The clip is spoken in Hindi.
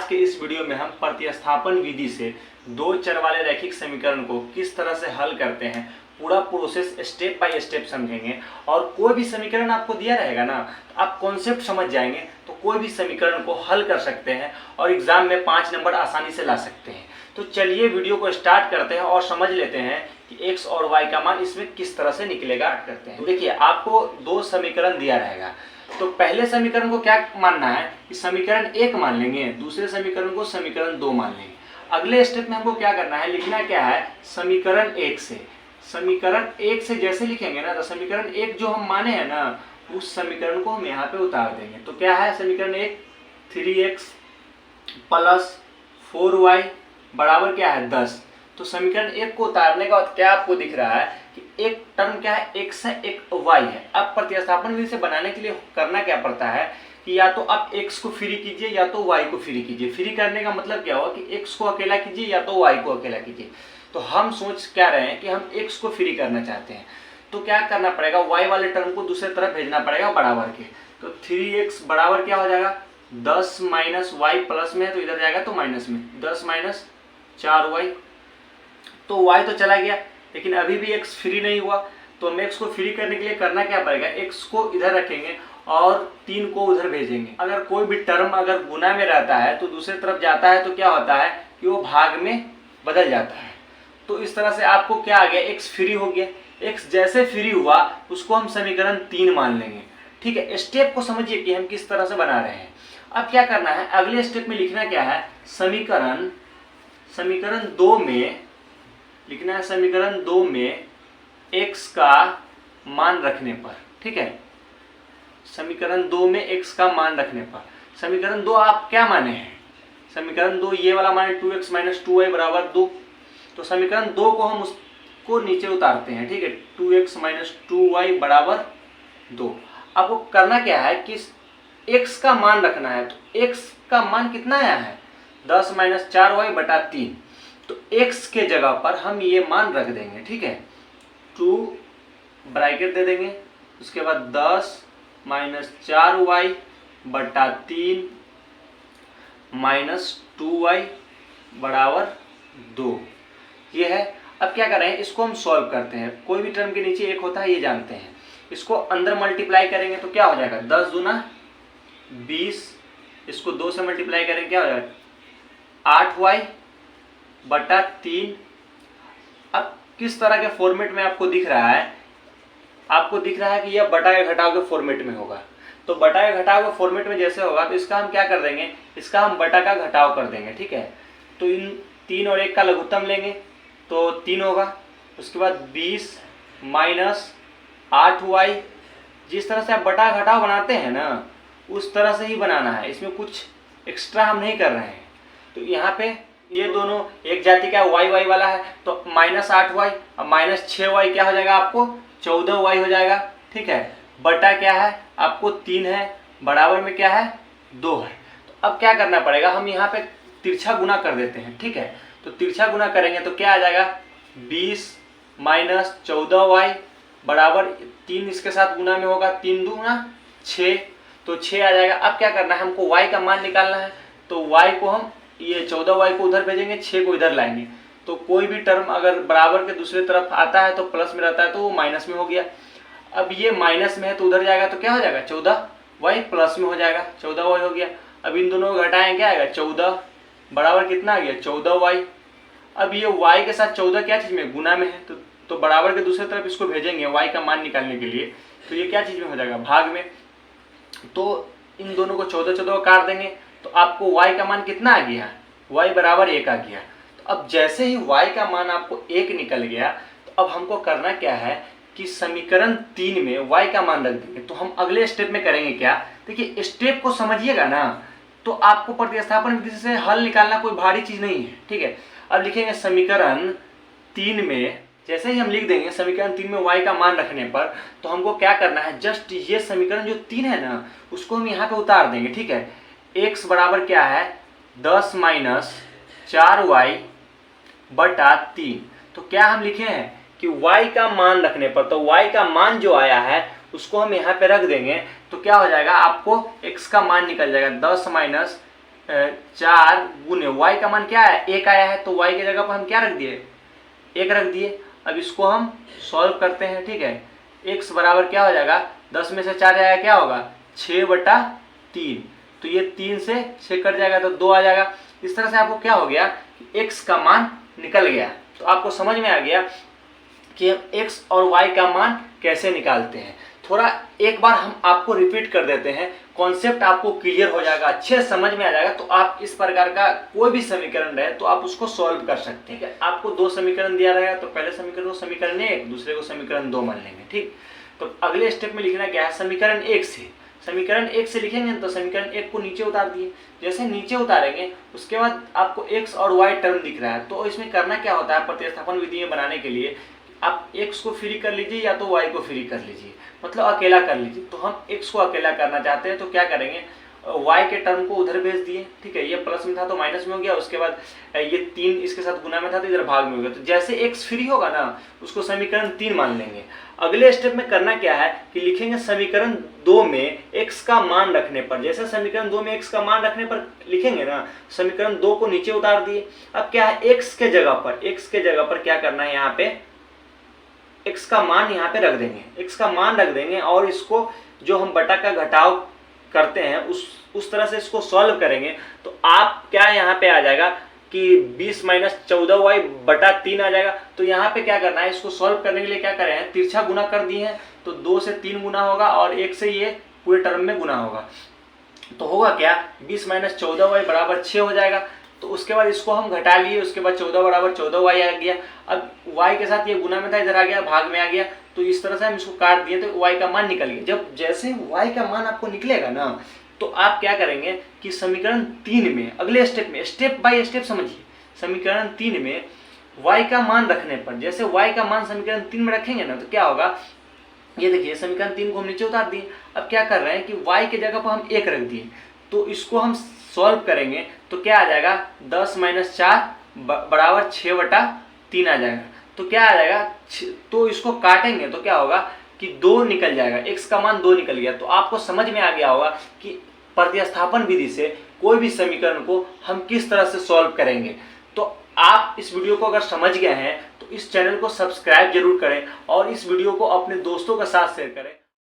आज के इस वीडियो में हम प्रतिस्थापन विधि से दो चर वाले रैखिक समीकरण को किस तरह से हल करते हैं पूरा प्रोसेस स्टेप बाय स्टेप समझेंगे। और कोई भी समीकरण आपको दिया रहेगा ना तो आप कॉन्सेप्ट समझ जाएंगे तो कोई भी समीकरण को हल कर सकते हैं और एग्जाम में 5 नंबर आसानी से ला सकते हैं। तो चलिए वीडियो को स्टार्ट करते हैं और समझ लेते हैं कि x और y का मान इसमें किस तरह से निकलेगा। करते हैं, देखिए आपको दो समीकरण दिया रहेगा तो पहले समीकरण को क्या मानना है कि समीकरण 1 मान लेंगे, दूसरे समीकरण को समीकरण 2 मान लेंगे। अगले स्टेप में हमको क्या करना है, लिखना क्या है समीकरण 1 से। समीकरण 1 से जैसे लिखेंगे ना तो समीकरण 1 जो हम माने हैं ना उस समीकरण को हम यहाँ पे उतार देंगे। तो क्या है समीकरण 1, 3x प्लस 4y बराबर क्या है 10। तो समीकरण 1 को उतारने का बाद क्या आपको दिख रहा है कि एक टर्म क्या है x है, एक y है। अब प्रतिस्थापन विधि से बनाने के लिए करना क्या पड़ता है कि या तो आप x को फ्री कीजिए या तो y को फ्री कीजिए। फ्री करने का मतलब क्या हुआ कि x को अकेला कीजिए या तो y को अकेला कीजिए। तो हम सोच क्या रहे हैं कि हम x को फ्री करना चाहते हैं तो क्या करना पड़ेगा, y वाले टर्म को दूसरे तरफ भेजना पड़ेगा बराबर के। तो 3x बराबर क्या हो जाएगा 10 माइनस y प्लस में है तो इधर जाएगा तो माइनस में 10 माइनस 4y। तो y तो चला गया लेकिन अभी भी x फ्री नहीं हुआ तो हम x को फ्री करने के लिए करना क्या पड़ेगा, x को इधर रखेंगे और 3 को उधर भेजेंगे। अगर कोई भी टर्म अगर गुना में रहता है तो दूसरे तरफ जाता है तो क्या होता है कि वो भाग में बदल जाता है। तो इस तरह से आपको क्या आ गया x फ्री हो गया। x जैसे फ्री हुआ उसको हम समीकरण 3 मान लेंगे। ठीक है, स्टेप को समझिए कि हम किस तरह से बना रहे हैं। अब क्या करना है, अगले स्टेप में लिखना क्या है समीकरण 2 में लिखना है समीकरण 2 में x का मान रखने पर। ठीक है, समीकरण 2 में x का मान रखने पर समीकरण 2 आप क्या माने हैं, समीकरण 2 ये वाला माने 2x माइनस 2y बराबर 2। तो समीकरण 2 को हम उसको नीचे उतारते हैं। ठीक है, 2x माइनस 2y बराबर 2। आपको करना क्या है कि x का मान रखना है। तो x का मान कितना आया है 10 माइनस 4y बटा 3। तो x के जगह पर हम ये मान रख देंगे। ठीक है, 2 ब्रैकेट दे देंगे, उसके बाद 10 माइनस 4y बटा 3 माइनस 2y बराबर 2 ये है। अब क्या कर रहे हैं, इसको हम सॉल्व करते हैं। कोई भी टर्म के नीचे एक होता है ये जानते हैं। इसको अंदर मल्टीप्लाई करेंगे तो क्या हो जाएगा 10 दूना 20, इसको 2 से मल्टीप्लाई करेंगे क्या हो जाएगा 8y बटा 3। अब किस तरह के फॉर्मेट में आपको दिख रहा है, आपको दिख रहा है कि यह बटा या घटाव के फॉर्मेट में होगा। तो बटा या घटाव के फॉर्मेट में जैसे होगा तो इसका हम क्या कर देंगे, इसका हम बटा का घटाव कर देंगे। ठीक है, तो इन 3 और 1 का लघुत्तम लेंगे तो 3 होगा। उसके बाद 20 माइनस 8y। जिस तरह से आप बटा घटाव बनाते हैं ना उस तरह से ही बनाना है, इसमें कुछ एक्स्ट्रा हम नहीं कर रहे हैं। तो यहाँ पे ये दोनों एक जाति का y वाला है तो माइनस 8y और माइनस 6y क्या हो जाएगा आपको 14y हो जाएगा। ठीक है, बटा क्या है आपको 3 है, बराबर में क्या है 2 है। तो अब क्या करना पड़ेगा, हम यहाँ पे तिरछा गुना कर देते हैं। ठीक है, तो तिरछा गुना करेंगे तो क्या आ जाएगा 20 माइनस 14y बराबर 3 इसके साथ गुना में होगा 3 दूना 6 तो 6 आ जाएगा। अब क्या करना है, हमको y का मान निकालना है। तो y को हम ये 14y को उधर भेजेंगे, 6 को इधर लाएंगे। तो कोई भी टर्म अगर बराबर के दूसरे तरफ आता है तो प्लस में रहता है तो वो माइनस में हो गया। अब ये माइनस में है तो उधर जाएगा तो क्या हो जाएगा 14y प्लस में हो जाएगा 14y हो गया। अब इन दोनों को घटाएं क्या आएगा 14 बराबर कितना आ गया 14y। अब ये y के साथ 14 क्या चीज में गुना में है तो बराबर के दूसरे तरफ इसको भेजेंगे y का मान निकालने के लिए। तो ये क्या चीज में हो जाएगा भाग में। तो इन दोनों को 14 काट देंगे तो आपको y का मान कितना आ गया y बराबर 1 आ गया। तो अब जैसे ही y का मान आपको 1 निकल गया तो अब हमको करना क्या है कि समीकरण 3 में y का मान रख देंगे। तो हम अगले स्टेप में करेंगे क्या, देखिए स्टेप को समझिएगा ना तो आपको प्रतिस्थापन विधि से हल निकालना कोई भारी चीज नहीं है। ठीक है, अब लिखेंगे समीकरण 3 में, जैसे ही हम लिख देंगे समीकरण 3 में y का मान रखने पर तो हमको क्या करना है, जस्ट ये समीकरण जो 3 है ना उसको हम यहाँ पे उतार देंगे। ठीक है, x बराबर क्या है 10 माइनस 4y बटा 3। तो क्या हम लिखे हैं कि y का मान रखने पर तो y का मान जो आया है उसको हम यहाँ पे रख देंगे तो क्या हो जाएगा आपको x का मान निकल जाएगा 10 माइनस 4 गुने y का मान क्या है 1 आया है, तो y की जगह पर हम क्या रख दिए 1 रख दिए। अब इसको हम सॉल्व करते हैं, ठीक है। x बराबर क्या हो जाएगा 10 में से 4 जाएगा क्या होगा 6/3, तो ये 3 से 6 कट जाएगा तो 2 आ जाएगा। इस तरह से आपको क्या हो गया x का मान निकल गया। तो आपको समझ में आ गया कि हम x और y का मान कैसे निकालते हैं। थोड़ा एक बार हम आपको रिपीट कर देते हैं, कॉन्सेप्ट आपको क्लियर हो जाएगा, अच्छे समझ में आ जाएगा। तो आप इस प्रकार का कोई भी समीकरण रहे तो आप उसको सॉल्व कर सकते हैं। ठीक है, आपको 2 समीकरण दिया रहेगा तो पहले समीकरण को समीकरण 1, दूसरे को समीकरण 2 मान लेंगे। ठीक, तो अगले स्टेप में लिखना क्या है समीकरण 1 से। समीकरण 1 से लिखेंगे तो समीकरण 1 को नीचे उतार दिए। जैसे नीचे उतारेंगे उसके बाद आपको x और y टर्म दिख रहा है, तो इसमें करना क्या होता है प्रतिस्थापन विधि में बनाने के लिए आप x को फ्री कर लीजिए या तो y को फ्री कर लीजिए, मतलब अकेला कर लीजिए। तो हम x को अकेला करना चाहते हैं तो क्या करेंगे y के टर्म को उधर भेज दिए, ठीक है। ये प्लस में था तो माइनस में हो गया, उसके बाद ये 3 इसके साथ गुना में था तो इधर भाग में हो गया। तो जैसे x फ्री होगा ना उसको समीकरण 3 मान लेंगे। अगले स्टेप में करना क्या है कि लिखेंगे समीकरण 2 में x का मान रखने पर, जैसे समीकरण 2 में x का मान रखने पर लिखेंगे ना, समीकरण 2 को नीचे उतार दिए। अब क्या है x के जगह पर क्या करना है, यहाँ पे x का मान यहाँ पे रख देंगे, x का मान रख देंगे और इसको जो हम बटा का घटाव करते हैं उस तरह से इसको सॉल्व करेंगे। तो आप क्या यहाँ पे आ जाएगा कि 20 - 14y/3 आ जाएगा। तो यहाँ पे क्या करना है, इसको सॉल्व करने के लिए क्या करें हैं तिरछा गुना कर दिए हैं, तो 2 से 3 गुना होगा और 1 से ये पूरे टर्म में गुना होगा। तो होगा क्या 20 - 14y = 6 हो जाएगा। तो उसके बाद इसको हम घटा लिए, उसके बाद 14 = 14y आ गया। अब y के साथ ये गुना में था, इधर आ गया भाग में आ गया। तो इस तरह से हम इसको काट दिए तो y का मान निकल गया। जब जैसे y का मान आपको निकलेगा ना तो आप क्या करेंगे कि समीकरण 3 में अगले स्टेप में स्टेप बाय स्टेप समझिए। समीकरण 3 में y का मान रखने पर, जैसे y का मान समीकरण 3 में रखेंगे ना तो क्या होगा, ये देखिए समीकरण 3 को हम नीचे उतार दिए। अब क्या कर रहे हैं कि y के जगह पर हम 1 रख दिए, तो इसको हम सॉल्व करेंगे तो क्या आ जाएगा 10 - 4 = 6/3 आ जाएगा। तो क्या आ जाएगा, तो इसको काटेंगे तो क्या होगा कि 2 निकल जाएगा, x का मान 2 निकल गया। तो आपको समझ में आ गया होगा कि प्रतिस्थापन विधि से कोई भी समीकरण को हम किस तरह से सॉल्व करेंगे। तो आप इस वीडियो को अगर समझ गए हैं तो इस चैनल को सब्सक्राइब जरूर करें और इस वीडियो को अपने दोस्तों के साथ शेयर करें।